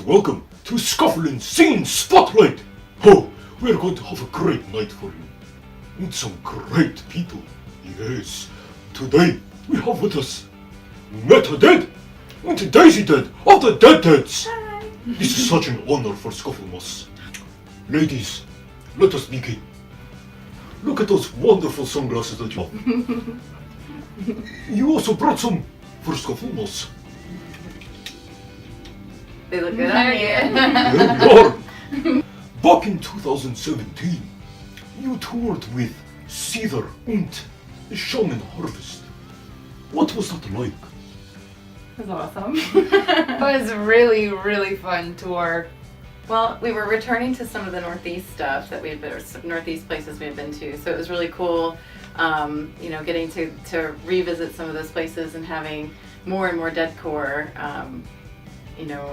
welcome to Scufflin Scene Spotlight! Oh, we're going to have a great night for you. And some great people. Yes. Today, we have with us Meta Dead and Daisy Dead of the Dead Deads. Hi. This is such an honor for Scufflemoss. Ladies, let us begin. Look at those wonderful sunglasses that you have. You also brought some for Scufflemoss. They look good on you. There you are. Back in 2017, you toured with Cedar and Shaman Harvest. What was that like? It was awesome. It was really, really fun tour. Well, we were returning to some of the Northeast stuff that we've been, or Northeast places we've been to, so it was really cool, getting to revisit some of those places and having more and more deadcore,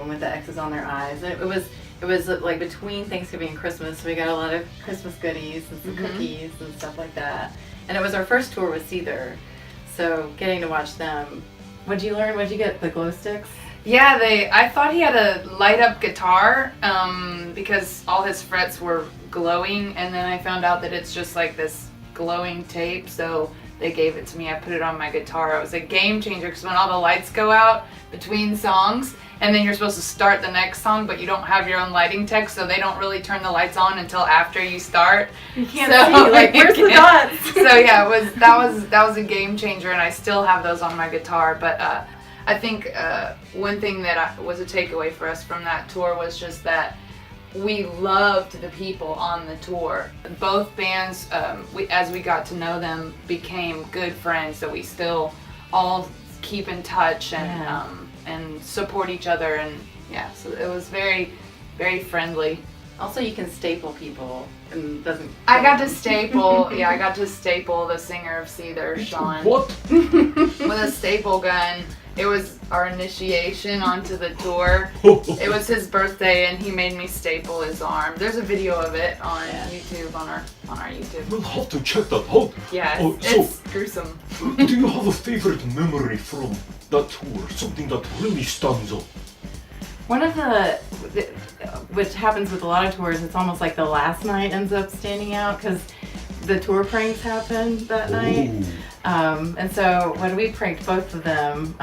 with the X's on their eyes. And it was like between Thanksgiving and Christmas, so we got a lot of Christmas goodies and some cookies and stuff like that. And it was our first tour with Cedar, so getting to watch them. What'd you learn? What'd you get? The glow sticks? Yeah, I thought he had a light up guitar because all his frets were glowing, and then I found out that it's just like this glowing tape, so they gave it to me. I put it on my guitar. It was a game changer because when all the lights go out between songs, and then you're supposed to start the next song, but you don't have your own lighting tech, so they don't really turn the lights on until after you start. You can't see, like, where's the dots? So yeah, that was a game changer, and I still have those on my guitar. But I think one thing that was a takeaway for us from that tour was just that we loved the people on the tour. Both bands, as we got to know them, became good friends, so we still all keep in touch and support each other, and yeah, so it was very, very friendly. Also, you can staple people, and it doesn't. I got to staple the singer of Cedar, Sean. What? With a staple gun. It was our initiation onto the tour. It was his birthday, and he made me staple his arm. There's a video of it on YouTube, on our YouTube. We'll have to check that out. Yeah, it's gruesome. Do you have a favorite memory from that tour? Something that really stands out? One of which happens with a lot of tours, it's almost like the last night ends up standing out because the tour pranks happened that night. And so when we pranked both of them,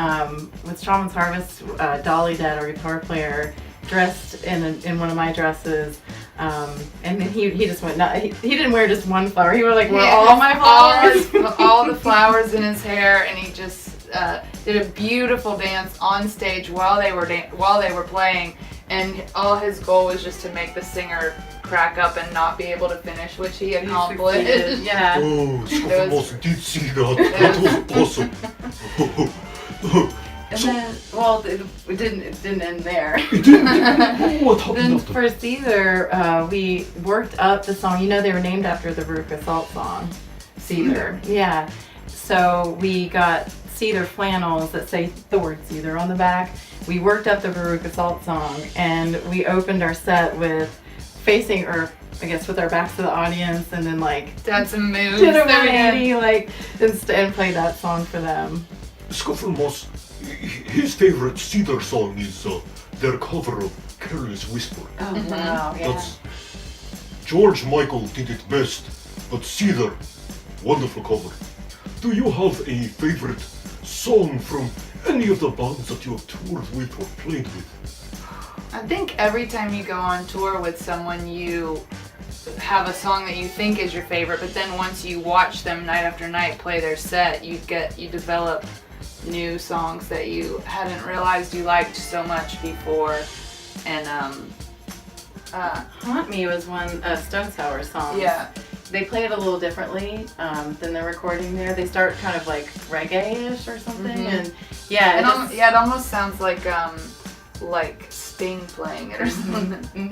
with Shaman's Harvest, Dolly Dead, our guitar player, dressed in one of my dresses, and then he just went nuts. He didn't wear just one flower, he wore all my flowers. all the flowers in his hair, and he just did a beautiful dance on stage while they were playing, and all his goal was just to make the singer crack up and not be able to finish, which he accomplished. Yeah. Oh, Scufflemoss did see that. That was awesome. And then, well, it didn't end there. It didn't. What happened Then after? for Cedar, we worked up the song. They were named after the Veruca Salt song, Cedar. Yeah. So we got Cedar flannels that say the word Cedar on the back. We worked up the Veruca Salt song, and we opened our set with with our backs to the audience, and then did some moves. Did a 180 and played that song for them. Scufflemoss, his favorite Cedar song is their cover of Careless Whisper. Oh wow, yeah. George Michael did it best, but Cedar, wonderful cover. Do you have a favorite song from any of the bands that you have toured with or played with? I think every time you go on tour with someone, you have a song that you think is your favorite, but then once you watch them night after night play their set, you develop new songs that you hadn't realized you liked so much before. And Haunt Me was one Stone Sour song. Yeah. They play it a little differently than the recording there. They start kind of like reggae-ish or something, and it almost sounds like Sting playing it or something.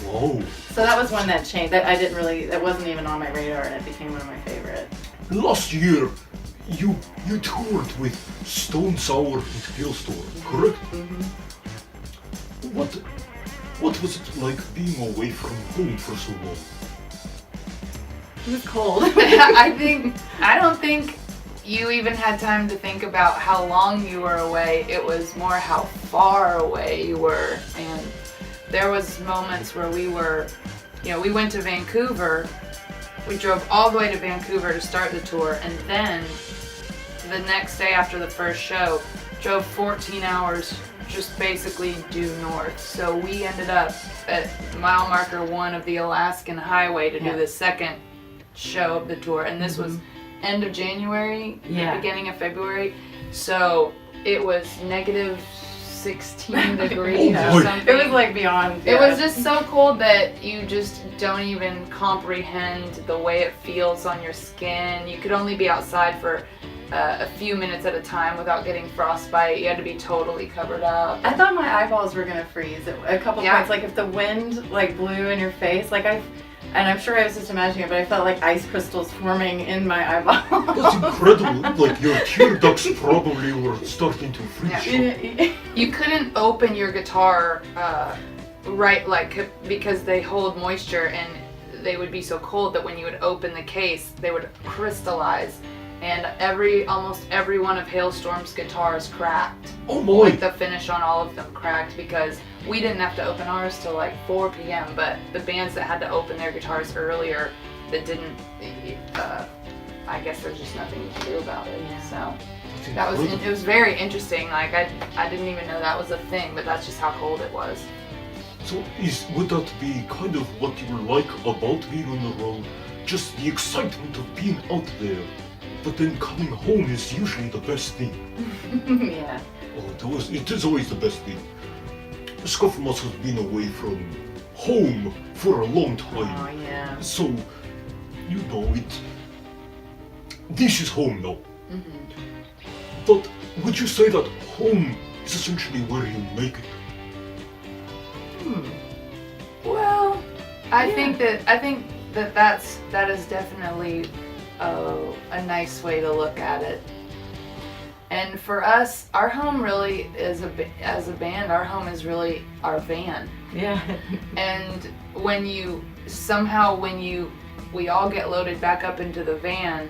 Whoa. So that was one that changed. That wasn't even on my radar, and it became one of my favorites. Last year, you toured with Stone Sour and Hailstorm, correct? What was it like being away from home for so long? It was cold. I don't think you even had time to think about how long you were away. It was more how far away you were, and there was moments where we were, we went to Vancouver. We drove all the way to Vancouver to start the tour, and then the next day after the first show, drove 14 hours just basically due north. So we ended up at mile marker 1 of the Alaskan Highway to do the second show of the tour, and this was end of January, beginning of February. So it was negative 16 degrees or something. It was like beyond. It was just so cold that you just don't even comprehend the way it feels on your skin. You could only be outside for a few minutes at a time without getting frostbite. You had to be totally covered up. I thought my eyeballs were gonna freeze at a couple points. Like if the wind like blew in your face, like and I'm sure I was just imagining it, but I felt like ice crystals forming in my eyeballs. That's incredible. Like your tear ducts probably were starting to freeze. Yeah. You couldn't open your guitar because they hold moisture, and they would be so cold that when you would open the case, they would crystallize. And almost every one of Hailstorm's guitars cracked. Oh my! Like the finish on all of them cracked because we didn't have to open ours till like 4 p.m. But the bands that had to open their guitars earlier that didn't, I guess there's just nothing to do about it. So it was very interesting. Like I didn't even know that was a thing, but that's just how cold it was. So would that be kind of what you like about being on the road? Just the excitement of being out there? But then coming home is usually the best thing. Yeah. Oh, it is always the best thing. Scufflemoss has been away from home for a long time. Oh, yeah. So, this is home now. But would you say that home is essentially where you make it? Well, I think that is definitely a nice way to look at it. And for us, our home really is as a band, our home is really our van. Yeah. And when we all get loaded back up into the van,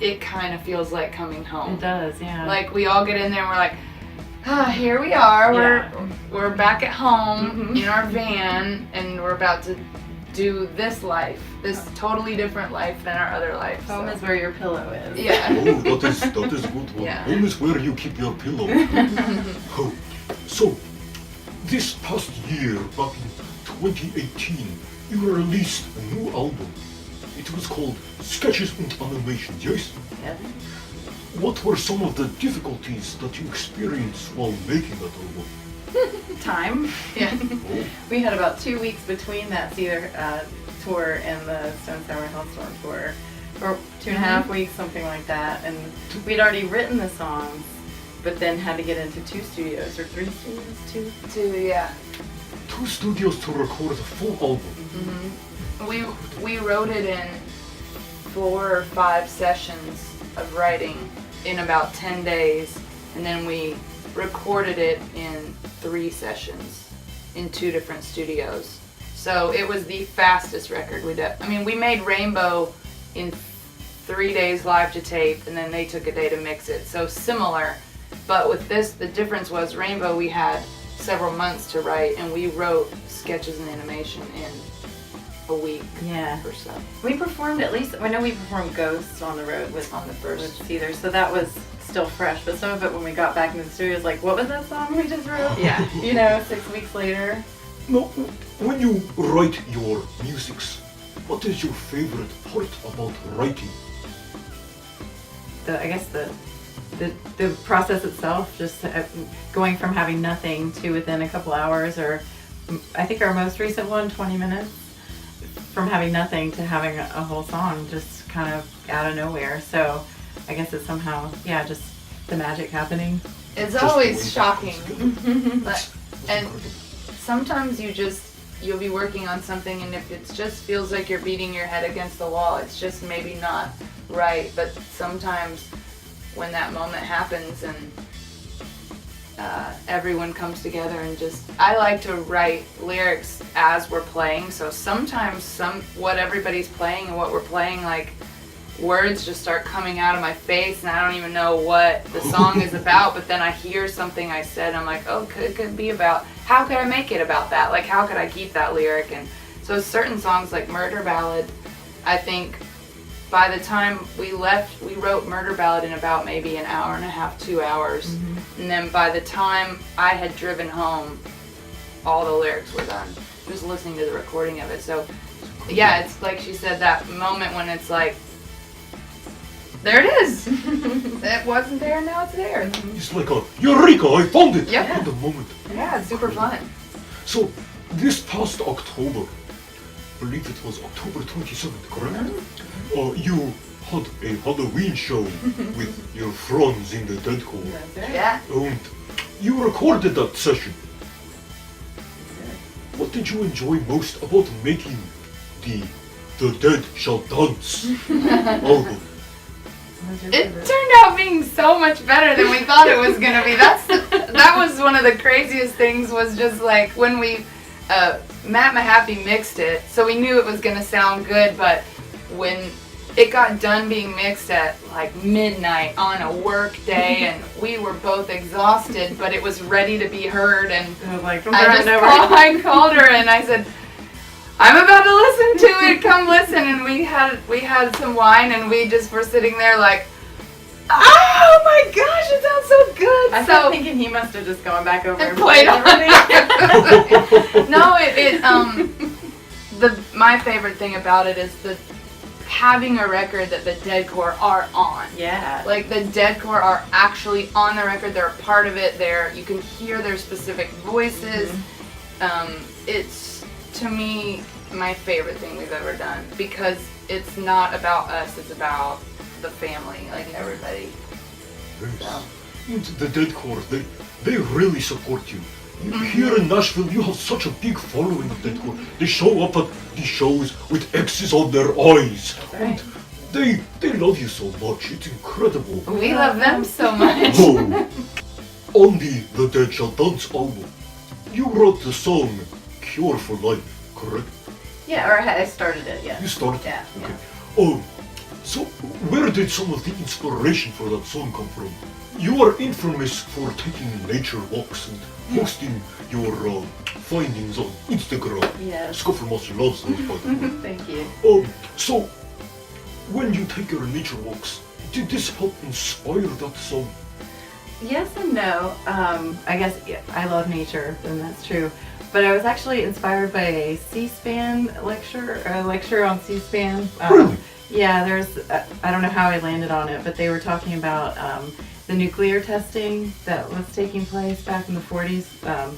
it kind of feels like coming home. It does, yeah. Like we all get in there and we're like, here we are. We're back at home in our van, and we're about to do this life, this totally different life than our other life. Home is where your pillow is. Yeah. Oh, that is a good one. Yeah. Home is where you keep your pillow. Oh, so, this past year, back in 2018, you released a new album. It was called Sketches und Animations, yes? Yes. What were some of the difficulties that you experienced while making that album? Time. Yeah. We had about 2 weeks between that Cedar tour and the Stone Sour Hellstorm tour, or 2.5 weeks, something like that. And we'd already written the songs, but then had to get into 2 studios or 3 studios. Two, yeah. 2 studios to record a full album. We wrote it in 4 or 5 sessions of writing in about 10 days, and then we recorded it in 3 sessions in 2 different studios. So it was the fastest record we did. I mean, we made Rainbow in 3 days live to tape, and then they took a day to mix it. So similar, but with this, the difference was Rainbow we had several months to write, and we wrote Sketches and Animation in a week or so. We performed I know we performed Ghosts on the road with Cedar, so that was still fresh, but some of it when we got back in the studio was like, what was that song we just wrote? Yeah. 6 weeks later. Now, when you write your musics, what is your favorite part about writing? I guess the process itself, just going from having nothing to within a couple hours, or I think our most recent one, 20 minutes, from having nothing to having a whole song just kind of out of nowhere. So I guess it's somehow, just the magic happening. It's always shocking. And sometimes you'll be working on something, and if it just feels like you're beating your head against the wall, it's just maybe not right. But sometimes when that moment happens and everyone comes together and I like to write lyrics as we're playing, so sometimes what everybody's playing and what we're playing, like words just start coming out of my face and I don't even know what the song is about, but then I hear something I said and I'm like, oh, it could be about, how could I make it about that? Like, how could I keep that lyric? And so certain songs like Murder Ballad, I think by the time we left, we wrote Murder Ballad in about maybe an hour and a half, 2 hours. And then by the time I had driven home, all the lyrics were done. Just listening to the recording of it. So yeah, it's like she said, that moment when it's like, there it is. It wasn't there, now it's there. It's like a eureka, I found it! Yep. At the moment. Yeah, it's super fun. So, this past October, I believe it was October 27th, correct? You had a Halloween show with your friends in the Deadcore. That's right. Yeah. And you recorded that session. What did you enjoy most about making the Dead Shall Dance album? It turned out being so much better than we thought it was gonna be. That was one of the craziest things, was just like when we Matt Mahaffey mixed it, so we knew it was gonna sound good, but when it got done being mixed at like midnight on a work day and we were both exhausted, but it was ready to be heard, and I was like, I called her and I said, I'm about to listen to it, come listen. And we had some wine and we just were sitting there like, oh my gosh, it sounds so good. I was thinking he must have just gone back over and played on it. No, my favorite thing about it is having a record that the Deadcore are on. Yeah. Like, the Deadcore are actually on the record, they're a part of it, you can hear their specific voices. It's, to me, my favorite thing we've ever done, because it's not about us, it's about the family, like everybody. Yes. And the Deadcore, they really support you. Here in Nashville, you have such a big following of Deadcore. They show up at the shows with X's on their eyes. Right. And they love you so much. It's incredible. We love them so much. Oh, on the Dead Shall Dance album, you wrote the song Cure for Life, correct? Yeah, or I started it, yeah. You started it? Yeah. Okay. Oh, so where did some of the inspiration for that song come from? You are infamous for taking nature walks and posting your findings on Instagram. Yes. Scufflemoss loves those, by the way. Thank you. So, when you take your nature walks, did this help inspire that song? Yes and no. I guess I love nature, and that's true. But I was actually inspired by a C-SPAN lecture on C-SPAN. Really? Yeah, there's, I don't know how I landed on it, but they were talking about the nuclear testing that was taking place back in the 40s,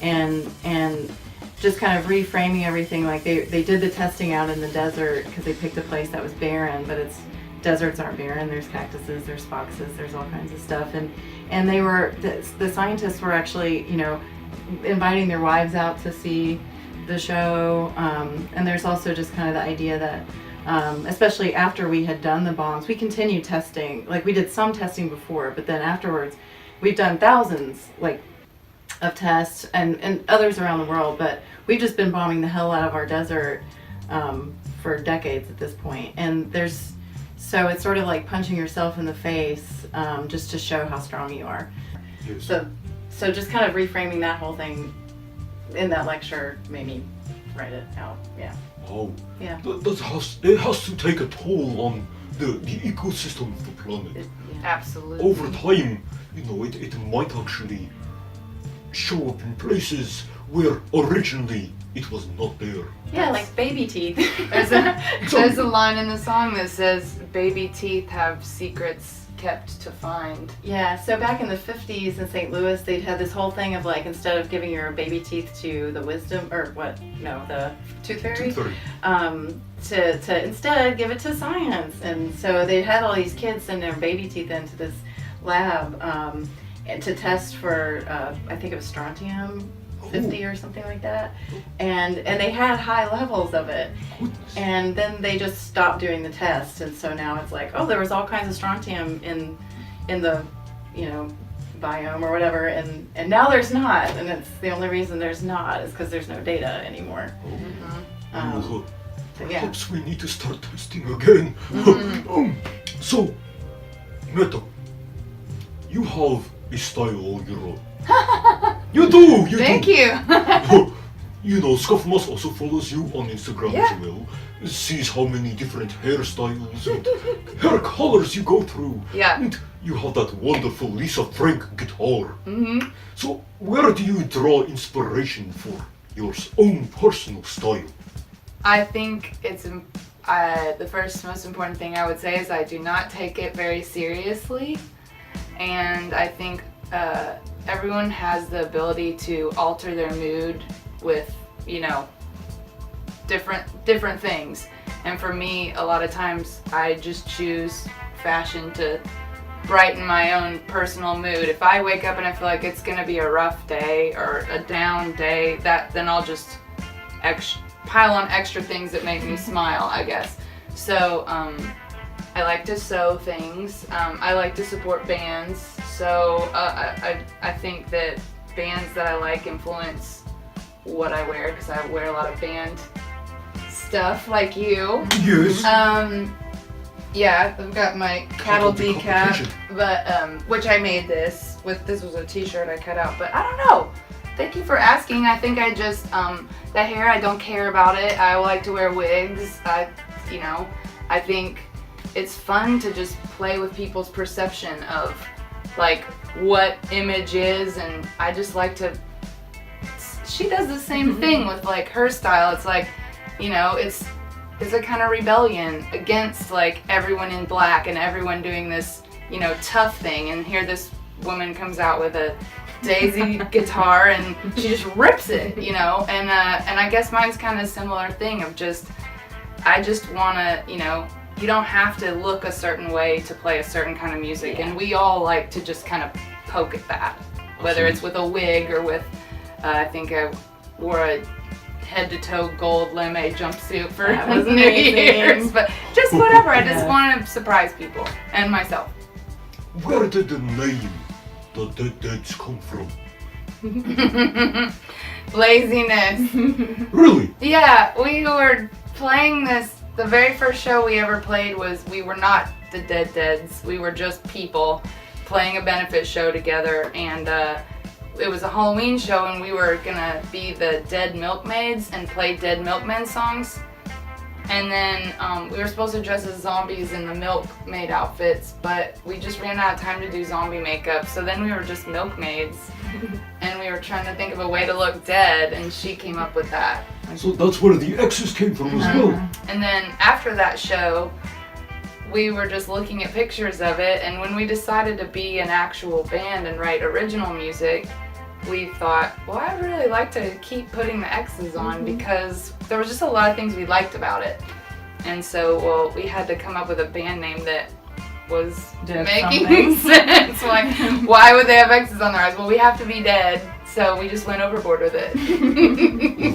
and just kind of reframing everything. Like they did the testing out in the desert because they picked a place that was barren, but deserts aren't barren. There's cactuses, there's foxes, there's all kinds of stuff, and they were, the scientists were actually, inviting their wives out to see the show, and there's also just kind of the idea that especially after we had done the bombs, we continued testing. Like, we did some testing before, but then afterwards we've done thousands of tests and others around the world, but we've just been bombing the hell out of our desert for decades at this point. And so it's sort of like punching yourself in the face just to show how strong you are. Yes. So just kind of reframing that whole thing in that lecture made me write it out. Yeah. Oh. Yeah. It has to take a toll on the ecosystem of the planet. Absolutely. Over time, it might actually show up in places where originally it was not there. Yeah, like baby teeth. There's a line in the song that says, baby teeth have secrets kept to find. Yeah, so back in the 50s in St. Louis, they'd had this whole thing of like, instead of giving your baby teeth to the the tooth fairy, to instead give it to science. And so they had all these kids send their baby teeth into this lab to test for, I think it was strontium 50 or something like that, and they had high levels of it, and then they just stopped doing the test, and so now it's like, oh, there was all kinds of strontium in the biome or whatever, and now there's not, and it's the only reason there's not is because there's no data anymore. Perhaps we need to start testing again. So, Meta, you have a style all your own. You do! Thank do. you. You know, Scufflemoss also follows you on Instagram Yeah. as well. Sees how many different hairstyles and hair colors you go through. Yeah. And you have that wonderful Lisa Frank guitar. Mm-hmm. So, where do you draw inspiration for your own personal style? I think it's the first most important thing I would say is I do not take it very seriously, and I think everyone has the ability to alter their mood with, you know, different things. And for me, a lot of times I just choose fashion to brighten my own personal mood. If I wake up and I feel like it's gonna be a rough day or a down day, then I'll just pile on extra things that make me smile, I guess. So I like to sew things. I like to support bands. So I think that bands that I like influence what I wear, because I wear a lot of band stuff like you. Yes. Yeah, I've got my cattle Cattle decap, competition. but which I made this was a t-shirt I cut out, but I don't know. Thank you for asking. I think I just the hair, I don't care about it. I like to wear wigs. I think it's fun to just play with people's perception of like what image is, and I just like to. She does the same thing with like her style. It's like, you know, it's a kind of rebellion against like everyone in black and everyone doing this, you know, tough thing. And here this woman comes out with a Daisy guitar and she just rips it, you know. And I guess mine's kind of a similar thing of I just want to, you know, you don't have to look a certain way to play a certain kind of music. Yeah. And we all like to just kind of poke at that, whether it's with a wig or with, I think I wore a head-to-toe gold lame jumpsuit for That was New amazing. Year's, but just whatever. I just Yeah. want to surprise people and myself. Where did the name The Dead Deads come from? Laziness. Really? Yeah, we were playing this. The very first show we ever played we were not the Dead Deads. We were just people playing a benefit show together, and it was a Halloween show, and we were gonna be the Dead Milkmaids and play Dead Milkmen songs. And then we were supposed to dress as zombies in the milkmaid outfits, but we just ran out of time to do zombie makeup. So then we were just milkmaids, and we were trying to think of a way to look dead, and she came up with that. So that's where the X's came from as well. And then after that show, we were just looking at pictures of it, and when we decided to be an actual band and write original music, we thought, well, I'd really like to keep putting the X's on because there was just a lot of things we liked about it. And so, well, we had to come up with a band name that was Did making something. sense. Like, why would they have X's on their eyes? Well, we have to be dead, so we just went overboard with it.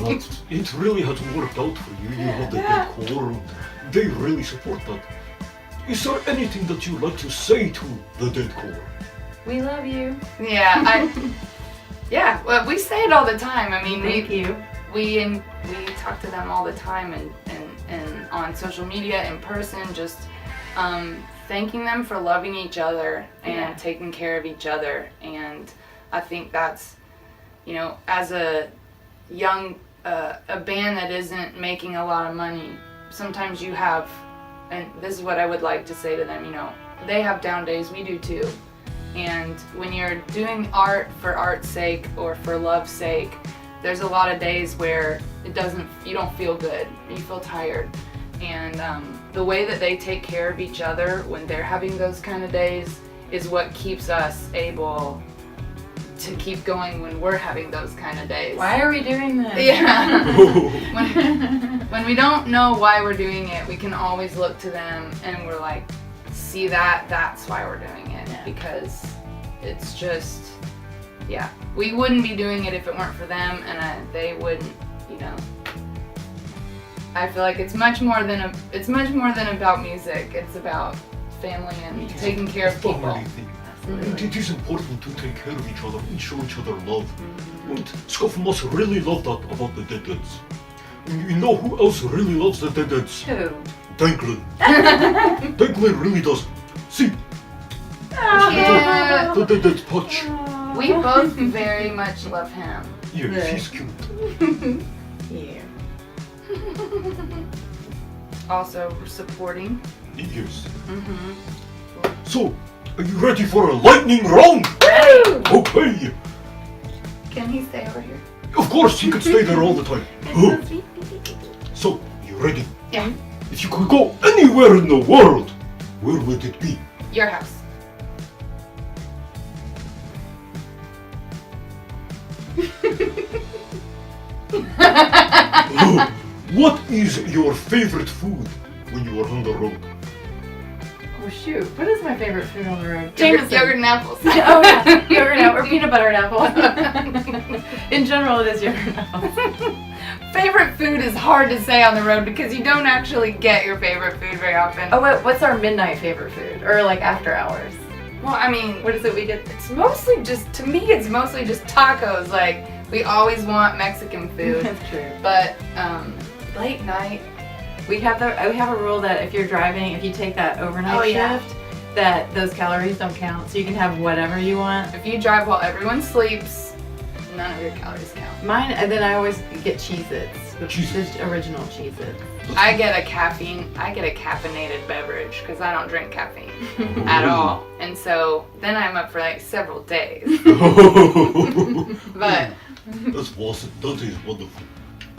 Well, it really has worked out for you. You have the Yeah. decor, and they really support that. Is there anything that you'd like to say to the Deadcore? We love you. Yeah, yeah, well, we say it all the time. I mean, Thank you. we talk to them all the time, and on social media, in person, just thanking them for loving each other and Yeah. taking care of each other. And I think that's, you know, as a young a band that isn't making a lot of money, sometimes you have, and this is what I would like to say to them, you know, they have down days, we do too. And when you're doing art for art's sake or for love's sake, there's a lot of days where you don't feel good, you feel tired. And the way that they take care of each other when they're having those kind of days is what keeps us able to keep going when we're having those kind of days. Why are we doing this? Yeah. When we don't know why we're doing it, we can always look to them and we're like, see that's why we're doing it. Yeah. Because it's just, yeah. We wouldn't be doing it if it weren't for them, and they wouldn't, you know. I feel like it's much more than about music. It's about family and taking care of people. Family thing. And it is important to take care of each other and show each other love. And Scufflemoss really love that about the Dead Deads. And you know who else really loves the Dead Deads? Who? Danklin. Danklin really does. See, Yeah. the Dead Dead patch. We both very much love him. Yeah, There. he's cute. Yeah. Also supporting. Yes. Mm-hmm. So, are you ready for a lightning round? Okay. Can he stay over here? Of course, he could stay there all the time. So sweet. So, you ready? Yeah. If you could go anywhere in the world, where would it be? Your house. What is your favorite food when you are on the road? Oh shoot, what is my favorite food on the road? Yogurt and apples. Oh yeah, yogurt and apple, or peanut butter and apple. In general, it is yogurt and apple. Favorite food is hard to say on the road because you don't actually get your favorite food very often. Oh, what's our midnight favorite food? Or like after hours? Well, I mean, What is it we get? it's mostly just, to me, it's mostly just tacos. Like, we always want Mexican food. That's true. But, late night, We have a rule that if you're driving, if you take that overnight Oh, yeah. shift, that those calories don't count. So you can have whatever you want. if you drive while everyone sleeps, none of your calories count. Mine, and then I always get Cheez-Its, the Cheez-Its. original Cheez-Its. I get a caffeinated beverage because I don't drink caffeine at all. And so then I'm up for like several days. But That's awesome. That is wonderful.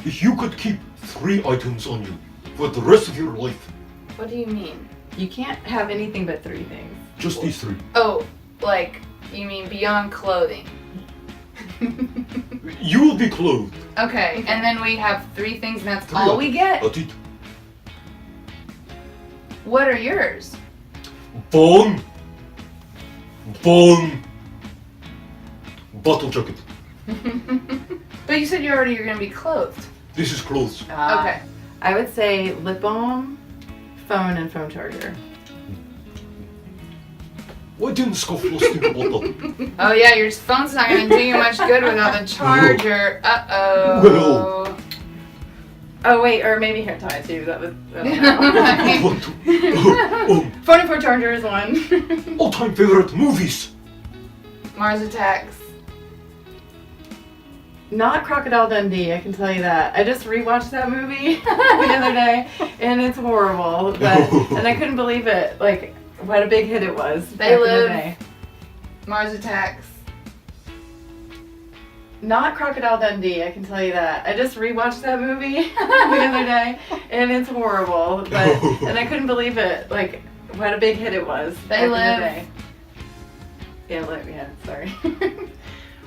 If you could keep 3 items on you for the rest of your life, what do you mean? You can't have anything but 3 things. just these 3. Oh, like, you mean beyond clothing? You will be clothed. Okay, and then we have 3 things and that's 3 all we get? That's it. What are yours? Bone. Bottle jacket. But you said you're gonna be clothed. This is clothes. Okay. I would say lip balm, phone, and phone charger. Why didn't Scufflemoss think about that? Oh yeah, your phone's not gonna do you much good without the charger. Uh-oh. Well. Oh wait, or maybe hair tie too. That was. I don't know. Want to- Phone and phone charger is one. all-time favorite movies. Mars Attacks. Not Crocodile Dundee, I can tell you that. I just rewatched that movie the other day, and it's horrible. And I couldn't believe it. Like, what a big hit it was. They back in the Live. day. Mars Attacks. Not Crocodile Dundee, I can tell you that. I just rewatched that movie the other day, and it's horrible. And I couldn't believe it. Like, what a big hit it was. They back in the Live. day. Yeah, sorry.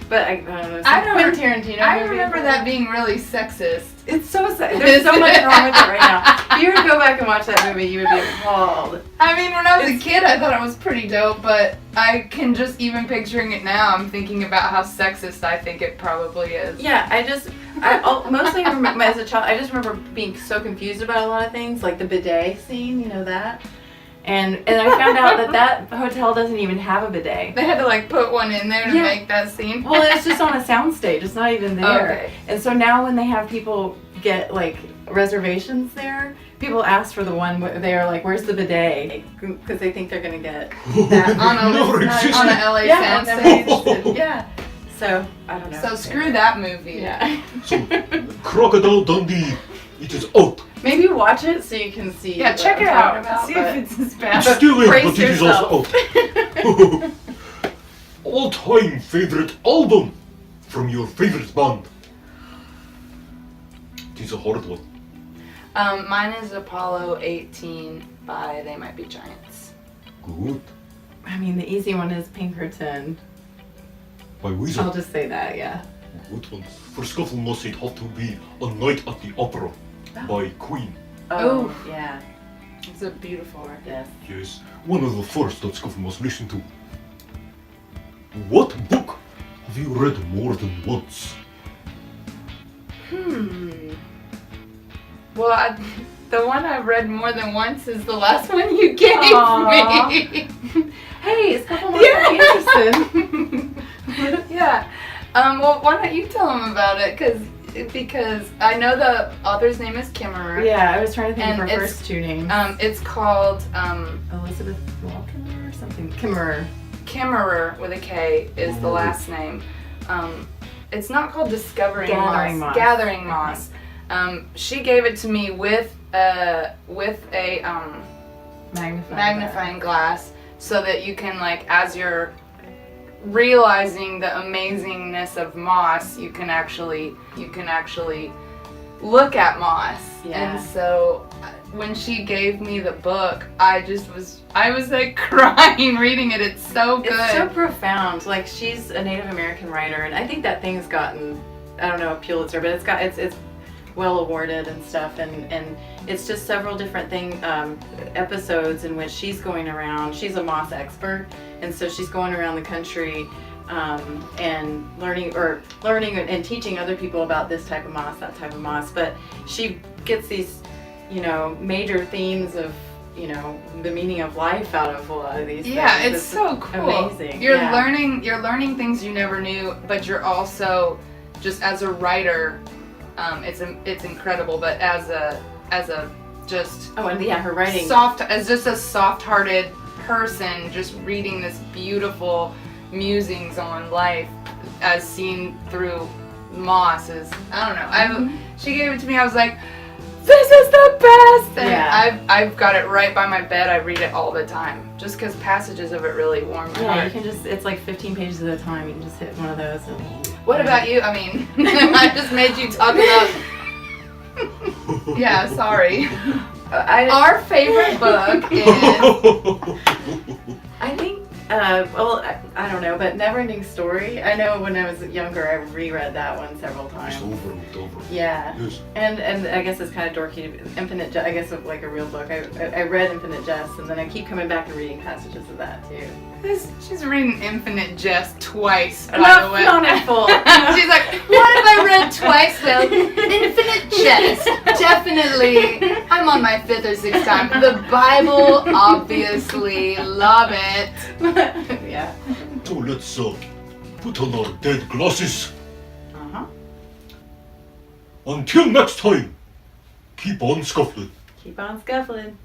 But I don't know. I don't- Quentin Tarantino I movie. remember that being really sexist. It's so sad. There's so much wrong with it right now. If you were to go back and watch that movie, you would be appalled. I mean, when I was a kid, I thought it was pretty dope, but I can just, even picturing it now, I'm thinking about how sexist I think it probably is. Yeah, mostly remember, as a child, I just remember being so confused about a lot of things, like the bidet scene, you know that? And I found out that hotel doesn't even have a bidet. They had to like put one in there to Yeah. make that scene. Well, it's just on a soundstage. It's not even there. Okay. And so now when they have people get like reservations there, people ask for the one where they're like, "Where's the bidet?" Because they think they're gonna get that on a, Never on existed. a LA yeah, soundstage. yeah. So I don't know. So screw that movie. Yeah. So, Crocodile Dundee, it is out. Maybe watch it so you can see. Yeah, what check I'm it talking out. about, See but- if it's as It's bad. still in, brace but it is also out. All-time favorite album from your favorite band. It is a hard one. Mine is Apollo 18 by They Might Be Giants. Good. I mean, the easy one is Pinkerton. By Weezer. I'll just say that, yeah. Good one. For Scufflemoss, it had to be A Night at the Opera by Queen. Oh. yeah. It's a beautiful record. Yes. Yes, one of the first that Scufflemoss listened to. What book have you read more than once? Well, the one I've read more than once is the last one you gave Aw. me. Hey, it's Scufflemoss Yeah. Anderson. Yeah. Well, why don't you tell them about it? Because because I know the author's name is Kimmerer. Yeah, I was trying to think And of her it's, first two names. It's called Elizabeth Walker or something. Kimmerer. Kimmerer with a K is the last name. It's not called Discovering Gathering Moss. Gathering Moss. She gave it to me with a magnifying glass, so that you can, like, as you're realizing the amazingness of moss, you can actually look at moss. Yeah. And so when she gave me the book, I was like crying reading it. It's so good. It's so profound. Like, she's a Native American writer, and I think that thing's gotten, I don't know, a Pulitzer, but it's well awarded and stuff, and it's just several different episodes in which she's going around. She's a moss expert, and so she's going around the country and learning and teaching other people about this type of moss, that type of moss. But she gets these, major themes of, the meaning of life out of a lot of these things. Yeah, it's so cool. Amazing. You're learning things you never knew, but you're also, just as a writer, it's incredible. But as a just her writing, as just a soft-hearted person, just reading this beautiful musings on life as seen through moss is, I don't know. She gave it to me. I was like, this is the best. And Yeah. I've got it right by my bed. I read it all the time, just because passages of it really warm my yeah, heart. you can just, it's like 15 pages at a time. You can just hit one of those. And, What about you? I mean, I just made you talk about. Yeah, sorry. Our favorite book is. I think, I don't know, but Neverending Story. I know when I was younger, I reread that one several times. It's over and over. Yeah. Yes. And I guess it's kind of dorky. Infinite Jest, I guess, like a real book. I read Infinite Jest, and then I keep coming back and reading passages of that too. She's reading Infinite Jest twice, by the way. Not in full. She's like, what have I read twice? Well, Infinite Jest. Definitely. I'm on my 5th or 6th time. The Bible, obviously. Love it. Yeah. So let's put on our dead glasses. Uh-huh. Until next time, keep on scuffling. Keep on scuffling.